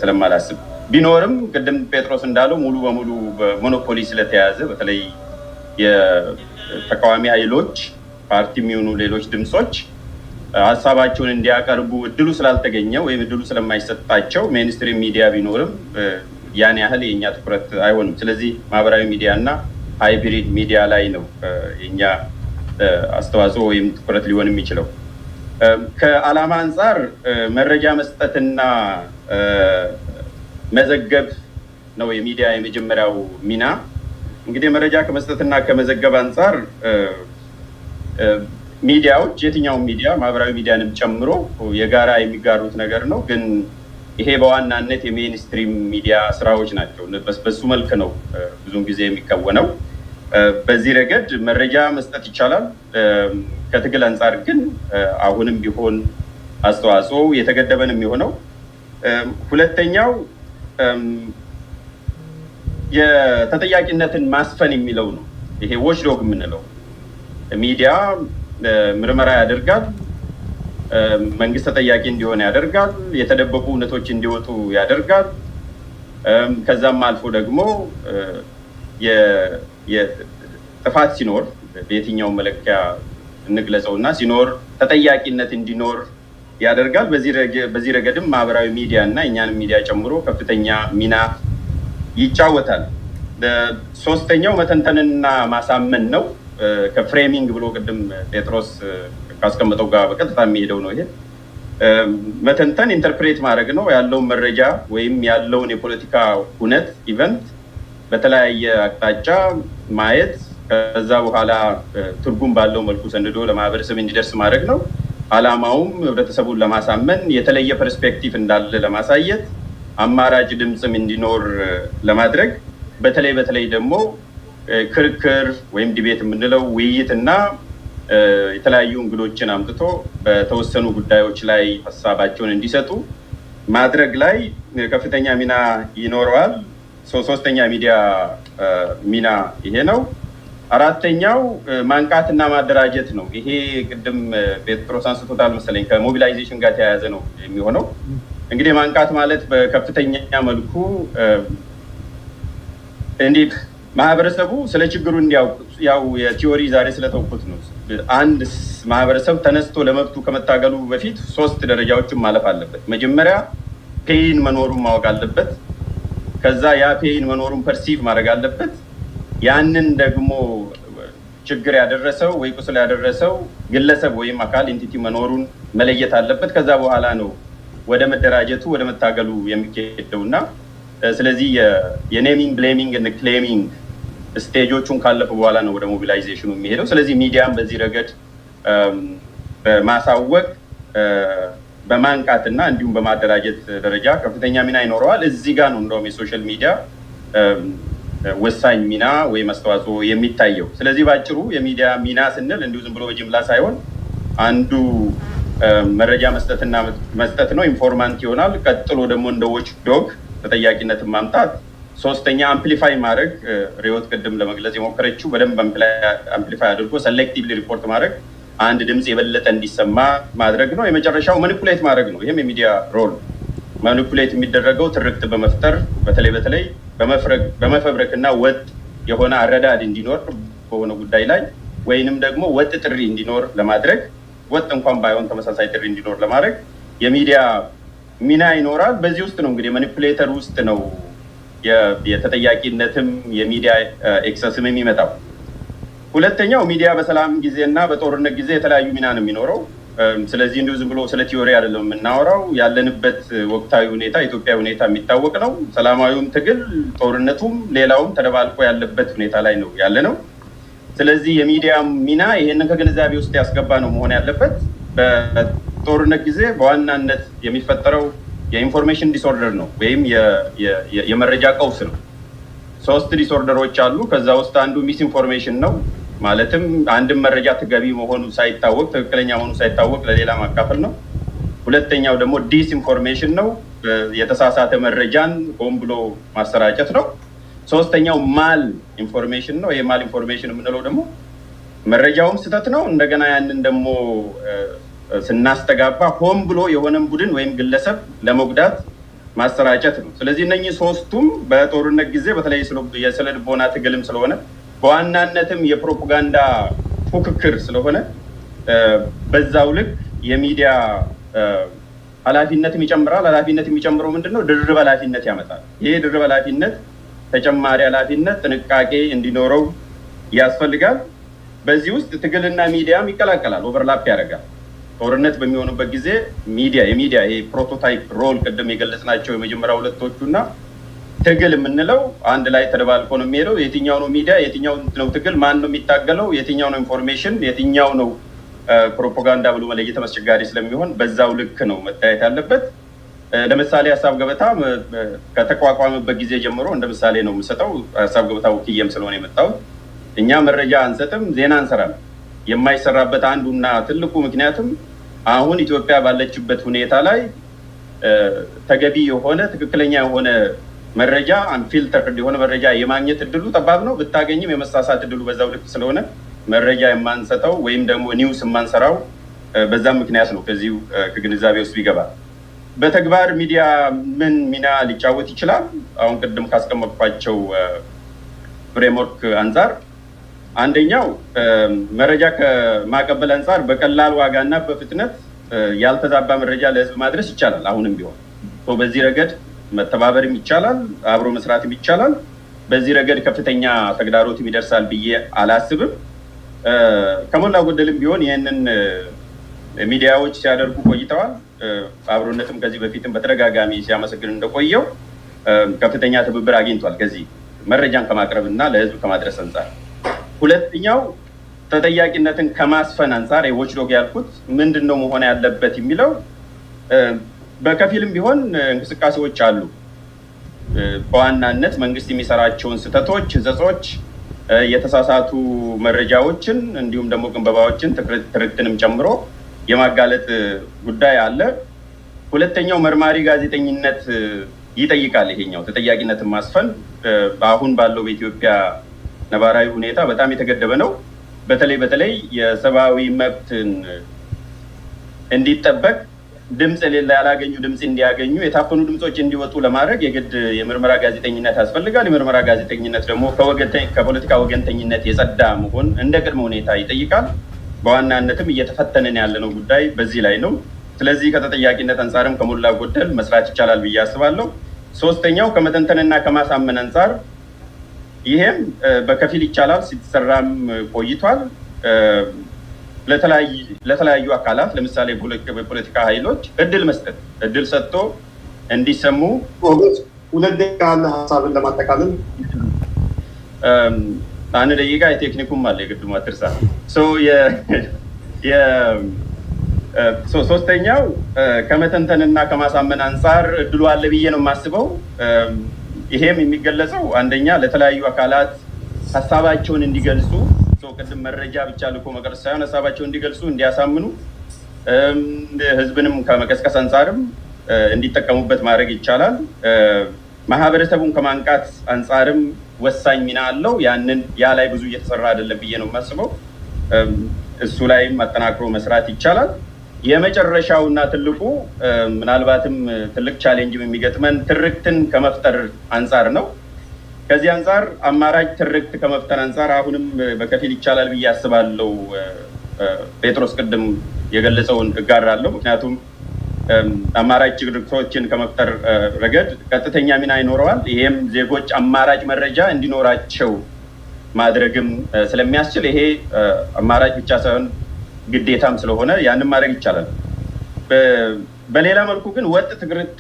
ስለማላስብ ቢኖርም ቅድም ጴጥሮስ እንዳለው ሙሉ በሙሉ በሞኖፖሊ ስለተያዘ በተለይ የተቃዋሚ ኃይሎች ፓርቲ የሚሆኑ ሌሎች ድምጾች ሀሳባቸውን እንዲያቀርቡ እድሉ ስላልተገኘ ወይም እድሉ ስለማይሰጣቸው ሜንስትሪም ሚዲያ ቢኖርም ያን ያህል የኛ ትኩረት አይሆንም። ስለዚህ ማህበራዊ ሚዲያ እና ሃይብሪድ ሚዲያ ላይ ነው የኛ አስተዋጽኦ ወይም ትኩረት ሊሆን የሚችለው። ከዓላማ አንጻር መረጃ መስጠትና መዘገብ ነው የሚዲያ የመጀመሪያው ሚና። እንግዲህ መረጃ ከመስጠትና ከመዘገብ አንጻር ሚዲያዎች የትኛውም ሚዲያ ማህበራዊ ሚዲያንም ጨምሮ የጋራ የሚጋሩት ነገር ነው። ግን ይሄ በዋናነት የሜንስትሪም ሚዲያ ስራዎች ናቸው። በሱ መልክ ነው ብዙውን ጊዜ የሚከወነው። በዚህ ረገድ መረጃ መስጠት ይቻላል። ከትግል አንጻር ግን አሁንም ቢሆን አስተዋጽኦ የተገደበን የሚሆነው። ሁለተኛው የተጠያቂነትን ማስፈን የሚለው ነው። ይሄ ዎችዶግ የምንለው ሚዲያ ምርመራ ያደርጋል፣ መንግስት ተጠያቂ እንዲሆን ያደርጋል፣ የተደበቁ እውነቶች እንዲወጡ ያደርጋል። ከዛም አልፎ ደግሞ ጥፋት ሲኖር በየትኛው መለኪያ እንግለጸው እና ሲኖር ተጠያቂነት እንዲኖር ያደርጋል። በዚህ ረገድም ማህበራዊ ሚዲያ እና እኛንም ሚዲያ ጨምሮ ከፍተኛ ሚና ይጫወታል። ሶስተኛው መተንተንና ማሳመን ነው። ከፍሬሚንግ ብሎ ቅድም ጴጥሮስ ካስቀመጠው ጋር በቀጥታ የሚሄደው ነው። ይሄ መተንተን ኢንተርፕሬት ማድረግ ነው። ያለውን መረጃ ወይም ያለውን የፖለቲካ እውነት ኢቨንት በተለያየ አቅጣጫ ማየት፣ ከዛ በኋላ ትርጉም ባለው መልኩ ሰንዶ ለማህበረሰብ እንዲደርስ ማድረግ ነው። ዓላማውም ህብረተሰቡን ለማሳመን፣ የተለየ ፐርስፔክቲቭ እንዳለ ለማሳየት፣ አማራጭ ድምፅም እንዲኖር ለማድረግ፣ በተለይ ደግሞ ክርክር ወይም ዲቤት የምንለው ውይይት እና የተለያዩ እንግዶችን አምጥቶ በተወሰኑ ጉዳዮች ላይ ሀሳባቸውን እንዲሰጡ ማድረግ ላይ ከፍተኛ ሚና ይኖረዋል። ሶስተኛ ሚዲያ ሚና ይሄ ነው። አራተኛው ማንቃትና ማደራጀት ነው። ይሄ ቅድም ጴጥሮስ አንስቶታል መሰለኝ፣ ከሞቢላይዜሽን ጋር ተያያዘ ነው የሚሆነው። እንግዲህ ማንቃት ማለት በከፍተኛ መልኩ እንዴት ማህበረሰቡ ስለ ችግሩ እንዲያውቅ፣ ያው የቲዮሪ ዛሬ ስለተውኩት ነው። አንድ ማህበረሰብ ተነስቶ ለመብቱ ከመታገሉ በፊት 3 ደረጃዎችን ማለፍ አለበት። መጀመሪያ ፔይን መኖሩን ማወቅ አለበት። ከዛ ያ ፔይን መኖሩን ፐርሲቭ ማድረግ አለበት። ያንን ደግሞ ችግር ያደረሰው ወይ ቁስል ያደረሰው ግለሰብ ወይም አካል ኢንቲቲ መኖሩን መለየት አለበት። ከዛ በኋላ ነው ወደ መደራጀቱ ወደ መታገሉ የሚካሄደው እና ስለዚህ የኔሚንግ ብሌሚንግ እና ክሌሚንግ ስቴጆቹን ካለፈ በኋላ ነው ወደ ሞቢላይዜሽኑ የሚሄደው። ስለዚህ ሚዲያም በዚህ ረገድ በማሳወቅ በማንቃትና እንዲሁም በማደራጀት ደረጃ ከፍተኛ ሚና ይኖረዋል። እዚህ ጋር ነው እንደውም የሶሻል ሚዲያ ወሳኝ ሚና ወይም አስተዋጽኦ የሚታየው። ስለዚህ ባጭሩ የሚዲያ ሚና ስንል እንዲሁ ዝም ብሎ በጅምላ ሳይሆን አንዱ መረጃ መስጠት ነው፣ ኢንፎርማንት ይሆናል። ቀጥሎ ደግሞ እንደ ዎች ዶግ ተጠያቂነትን ማምጣት፣ ሶስተኛ አምፕሊፋይ ማድረግ፣ ሪዮት ቅድም ለመግለጽ የሞከረችው በደንብ አምፕሊፋይ አድርጎ ሰሌክቲቭሊ ሪፖርት ማድረግ፣ አንድ ድምፅ የበለጠ እንዲሰማ ማድረግ ነው። የመጨረሻው ማኒፑሌት ማድረግ ነው። ይህም የሚዲያ ሮል ማኒፑሌት የሚደረገው ትርክት በመፍጠር በተለይ በመፈብረክ እና ወጥ የሆነ አረዳድ እንዲኖር በሆነ ጉዳይ ላይ ወይንም ደግሞ ወጥ ጥሪ እንዲኖር ለማድረግ፣ ወጥ እንኳን ባይሆን ተመሳሳይ ጥሪ እንዲኖር ለማድረግ የሚዲያ ሚና ይኖራል። በዚህ ውስጥ ነው እንግዲህ ማኒፑሌተር ውስጥ ነው የተጠያቂነትም የሚዲያ ኤክሰስም የሚመጣው። ሁለተኛው ሚዲያ በሰላም ጊዜ እና በጦርነት ጊዜ የተለያዩ ሚና ነው የሚኖረው። ስለዚህ እንዲሁ ዝም ብሎ ስለ ቲዮሪ አይደለም የምናወራው። ያለንበት ወቅታዊ ሁኔታ የኢትዮጵያ ሁኔታ የሚታወቅ ነው። ሰላማዊውም ትግል ጦርነቱም ሌላውም ተደባልቆ ያለበት ሁኔታ ላይ ነው ያለ ነው። ስለዚህ የሚዲያ ሚና ይሄንን ከግንዛቤ ውስጥ ያስገባ ነው መሆን ያለበት። በጦርነት ጊዜ በዋናነት የሚፈጠረው የኢንፎርሜሽን ዲስኦርደር ነው ወይም የመረጃ ቀውስ ነው። 3 ዲስኦርደሮች አሉ። ከዛ ውስጥ አንዱ ሚስ ኢንፎርሜሽን ነው። ማለትም አንድም መረጃ ተገቢ መሆኑ ሳይታወቅ፣ ትክክለኛ መሆኑ ሳይታወቅ ለሌላ ማካፈል ነው። ሁለተኛው ደግሞ ዲስኢንፎርሜሽን ነው፣ የተሳሳተ መረጃን ሆን ብሎ ማሰራጨት ነው። ሶስተኛው ማል ኢንፎርሜሽን ነው። ይሄ ማል ኢንፎርሜሽን የምንለው ደግሞ መረጃውም ስህተት ነው። እንደገና ያንን ደግሞ ስናስተጋባ ሆን ብሎ የሆነን ቡድን ወይም ግለሰብ ለመጉዳት ማሰራጨት ነው። ስለዚህ እነኚህ ሶስቱም በጦርነት ጊዜ በተለይ የስነ ልቦና ትግልም ስለሆነ በዋናነትም የፕሮፓጋንዳ ፉክክር ስለሆነ በዛው ልክ የሚዲያ ኃላፊነትም ይጨምራል። ኃላፊነት የሚጨምረው ምንድነው? ድርብ ኃላፊነት ያመጣል። ይሄ ድርብ ኃላፊነት ተጨማሪ ኃላፊነት ጥንቃቄ እንዲኖረው ያስፈልጋል። በዚህ ውስጥ ትግልና ሚዲያም ይቀላቀላል፣ ኦቨርላፕ ያደርጋል። ጦርነት በሚሆኑበት ጊዜ የሚዲያ ይሄ ፕሮቶታይፕ ሮል ቅድም የገለጽናቸው የመጀመሪያ ሁለቶቹና ትግል የምንለው አንድ ላይ ተደባልቆ ነው የሚሄደው። የትኛው ነው ሚዲያ፣ የትኛው ነው ትግል፣ ማን ነው የሚታገለው፣ የትኛው ነው ኢንፎርሜሽን፣ የትኛው ነው ፕሮፓጋንዳ ብሎ መለየት አስቸጋሪ ስለሚሆን በዛው ልክ ነው መታየት ያለበት። ለምሳሌ ሀሳብ ገበታ ከተቋቋመበት ጊዜ ጀምሮ እንደ ምሳሌ ነው የምሰጠው። ሀሳብ ገበታ ወክዬም ስለሆነ የመጣሁት እኛ መረጃ አንሰጥም፣ ዜና እንሰራለን። የማይሰራበት አንዱና ትልቁ ምክንያትም አሁን ኢትዮጵያ ባለችበት ሁኔታ ላይ ተገቢ የሆነ ትክክለኛ የሆነ መረጃ አንፊልተርድ የሆነ መረጃ የማግኘት እድሉ ጠባብ ነው። ብታገኝም የመሳሳት እድሉ በዛው ልክ ስለሆነ መረጃ የማንሰጠው ወይም ደግሞ ኒውስ የማንሰራው በዛም ምክንያት ነው። ከዚሁ ከግንዛቤ ውስጥ ይገባል። በተግባር ሚዲያ ምን ሚና ሊጫወት ይችላል? አሁን ቅድም ካስቀመጥኳቸው ፍሬምወርክ አንጻር አንደኛው መረጃ ከማቀበል አንጻር በቀላል ዋጋና በፍጥነት ያልተዛባ መረጃ ለህዝብ ማድረስ ይቻላል። አሁንም ቢሆን በዚህ ረገድ መተባበርም ይቻላል፣ አብሮ መስራትም ይቻላል። በዚህ ረገድ ከፍተኛ ተግዳሮትም ይደርሳል ብዬ አላስብም። ከሞላ ጎደልም ቢሆን ይህንን ሚዲያዎች ሲያደርጉ ቆይተዋል። አብሮነትም ከዚህ በፊትም በተደጋጋሚ ሲያመሰግን እንደቆየው ከፍተኛ ትብብር አግኝቷል ከዚህ መረጃን ከማቅረብ እና ለህዝብ ከማድረስ አንጻር። ሁለተኛው ተጠያቂነትን ከማስፈን አንጻር የዎችዶግ ያልኩት ምንድን ነው መሆን ያለበት የሚለው በከፊልም ቢሆን እንቅስቃሴዎች አሉ። በዋናነት መንግስት የሚሰራቸውን ስህተቶች፣ ህጸጾች፣ የተሳሳቱ መረጃዎችን እንዲሁም ደግሞ ግንበባዎችን ትርክትንም ጨምሮ የማጋለጥ ጉዳይ አለ። ሁለተኛው መርማሪ ጋዜጠኝነት ይጠይቃል። ይሄኛው ተጠያቂነትን ማስፈን አሁን ባለው በኢትዮጵያ ነባራዊ ሁኔታ በጣም የተገደበ ነው። በተለይ የሰብአዊ መብትን እንዲጠበቅ ድምፅ ያላገኙ ድምፅ እንዲያገኙ፣ የታፈኑ ድምፆች እንዲወጡ ለማድረግ የግድ የምርመራ ጋዜጠኝነት ያስፈልጋል። የምርመራ ጋዜጠኝነት ደግሞ ከፖለቲካ ወገንተኝነት የጸዳ መሆን እንደ ቅድመ ሁኔታ ይጠይቃል። በዋናነትም እየተፈተነን ያለነው ጉዳይ በዚህ ላይ ነው። ስለዚህ ከተጠያቂነት አንጻርም ከሞላ ጎደል መስራት ይቻላል ብዬ አስባለሁ። ሶስተኛው ከመተንተንና ከማሳመን አንጻር ይሄም በከፊል ይቻላል፣ ሲሰራም ቆይቷል። ለተለያዩ አካላት ለምሳሌ በፖለቲካ ኃይሎች እድል መስጠት፣ እድል ሰጥቶ እንዲሰሙ። ሁለት ደቂቃ ያለ ሀሳብን ለማጠቃለል አንድ ደቂቃ የቴክኒኩም አለ የግድሙ አትርሳ። ሶስተኛው ከመተንተንና ከማሳመን አንጻር እድሉ አለ ብዬ ነው የማስበው። ይሄም የሚገለጸው አንደኛ ለተለያዩ አካላት ሀሳባቸውን እንዲገልጹ፣ ቅድም መረጃ ብቻ ልኮ መቅረጽ ሳይሆን ሀሳባቸውን እንዲገልጹ፣ እንዲያሳምኑ፣ ህዝብንም ከመቀስቀስ አንጻርም እንዲጠቀሙበት ማድረግ ይቻላል። ማህበረሰቡን ከማንቃት አንጻርም ወሳኝ ሚና አለው። ያ ላይ ብዙ እየተሰራ አይደለም ብዬ ነው የማስበው። እሱ ላይም አጠናክሮ መስራት ይቻላል። የመጨረሻው እና ትልቁ ምናልባትም ትልቅ ቻሌንጅም የሚገጥመን ትርክትን ከመፍጠር አንጻር ነው። ከዚህ አንጻር አማራጭ ትርክት ከመፍጠር አንጻር አሁንም በከፊል ይቻላል ብዬ አስባለሁ። ጴጥሮስ ቅድም የገለጸውን እጋራለሁ። ምክንያቱም አማራጭ ትርክቶችን ከመፍጠር ረገድ ቀጥተኛ ሚና ይኖረዋል። ይሄም ዜጎች አማራጭ መረጃ እንዲኖራቸው ማድረግም ስለሚያስችል ይሄ አማራጭ ብቻ ሳይሆን ግዴታም ስለሆነ ያንን ማድረግ ይቻላል። በሌላ መልኩ ግን ወጥ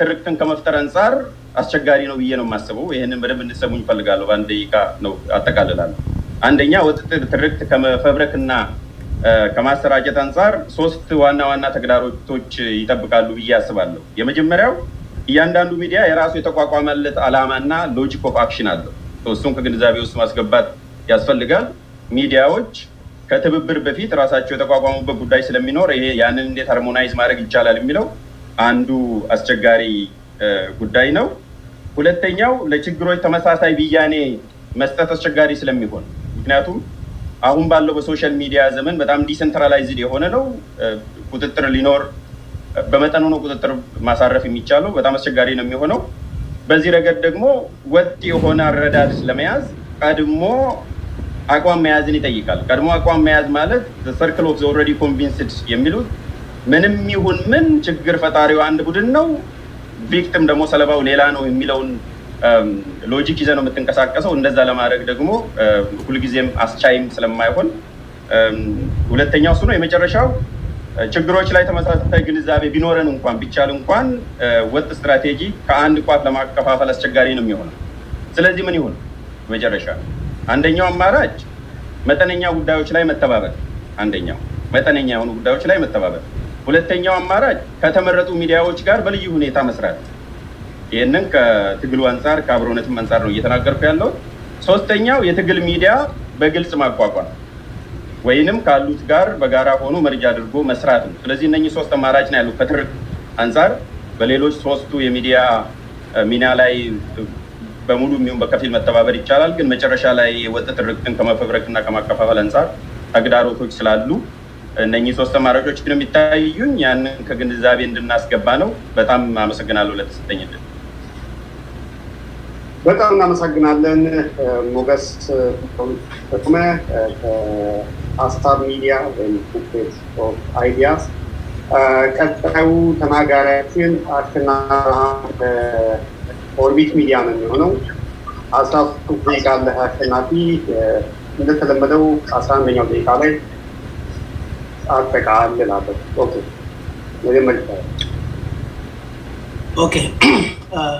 ትርክትን ከመፍጠር አንጻር አስቸጋሪ ነው ብዬ ነው የማስበው። ይህንን በደንብ እንድትሰሙኝ እፈልጋለሁ። በአንድ ደቂቃ ነው አጠቃልላለሁ። አንደኛ ወጥ ትርክት ከመፈብረክ እና ከማሰራጨት አንጻር ሶስት ዋና ዋና ተግዳሮቶች ይጠብቃሉ ብዬ አስባለሁ። የመጀመሪያው እያንዳንዱ ሚዲያ የራሱ የተቋቋመለት ዓላማና ሎጂክ ኦፍ አክሽን አለው። እሱን ከግንዛቤ ውስጥ ማስገባት ያስፈልጋል። ሚዲያዎች ከትብብር በፊት ራሳቸው የተቋቋሙበት ጉዳይ ስለሚኖር ይሄ ያንን እንዴት ሃርሞናይዝ ማድረግ ይቻላል የሚለው አንዱ አስቸጋሪ ጉዳይ ነው። ሁለተኛው ለችግሮች ተመሳሳይ ብያኔ መስጠት አስቸጋሪ ስለሚሆን፣ ምክንያቱም አሁን ባለው በሶሻል ሚዲያ ዘመን በጣም ዲሰንትራላይዝድ የሆነ ነው። ቁጥጥር ሊኖር በመጠኑ ነው ቁጥጥር ማሳረፍ የሚቻለው። በጣም አስቸጋሪ ነው የሚሆነው። በዚህ ረገድ ደግሞ ወጥ የሆነ አረዳድ ለመያዝ ቀድሞ አቋም መያዝን ይጠይቃል። ቀድሞ አቋም መያዝ ማለት ሰርክል ኦፍ ኦልሬዲ ኮንቪንስድ የሚሉት ምንም ይሁን ምን ችግር ፈጣሪው አንድ ቡድን ነው፣ ቪክቲም ደግሞ ሰለባው ሌላ ነው የሚለውን ሎጂክ ይዘህ ነው የምትንቀሳቀሰው። እንደዛ ለማድረግ ደግሞ ሁልጊዜም አስቻይም ስለማይሆን ሁለተኛው እሱ ነው። የመጨረሻው ችግሮች ላይ ተመሳሳይ ግንዛቤ ቢኖረን እንኳን ቢቻል እንኳን ወጥ ስትራቴጂ ከአንድ ቋት ለማከፋፈል አስቸጋሪ ነው የሚሆነው። ስለዚህ ምን ይሁን? መጨረሻ አንደኛው አማራጭ መጠነኛ ጉዳዮች ላይ መተባበር፣ አንደኛው መጠነኛ የሆኑ ጉዳዮች ላይ መተባበር። ሁለተኛው አማራጭ ከተመረጡ ሚዲያዎች ጋር በልዩ ሁኔታ መስራት። ይህንን ከትግሉ አንጻር ከአብሮነትም አንጻር ነው እየተናገርኩ ያለው። ሶስተኛው የትግል ሚዲያ በግልጽ ማቋቋም ወይንም ካሉት ጋር በጋራ ሆኖ መርጃ አድርጎ መስራት ነው። ስለዚህ እነኚህ ሶስት አማራጭ ነው ያሉት ከትርክ አንጻር። በሌሎች ሶስቱ የሚዲያ ሚና ላይ በሙሉ የሚሆን በከፊል መተባበር ይቻላል። ግን መጨረሻ ላይ ወጥ ትርክትን ከመፈብረክና ከማከፋፈል አንጻር ተግዳሮቶች ስላሉ እነኚህ ሶስት አማራጮች ግን የሚታዩኝ ያንን ከግንዛቤ እንድናስገባ ነው። በጣም አመሰግናለሁ ለተሰጠኝ ዕድል። በጣም እናመሰግናለን ሞገስ ተሾመ ከሀሳብ ሚዲያ ወይም ቡኬት ኦፍ አይዲያስ። ቀጣዩ ተናጋሪያችን አሸናፊ ኦርቢት ሚዲያ ነው የሚሆነው። 13 ደቂቃ አለህ አሸናፊ። እንደተለመደው 11ኛው ደቂቃ ላይ አጠቃልላለሁ። ኦኬ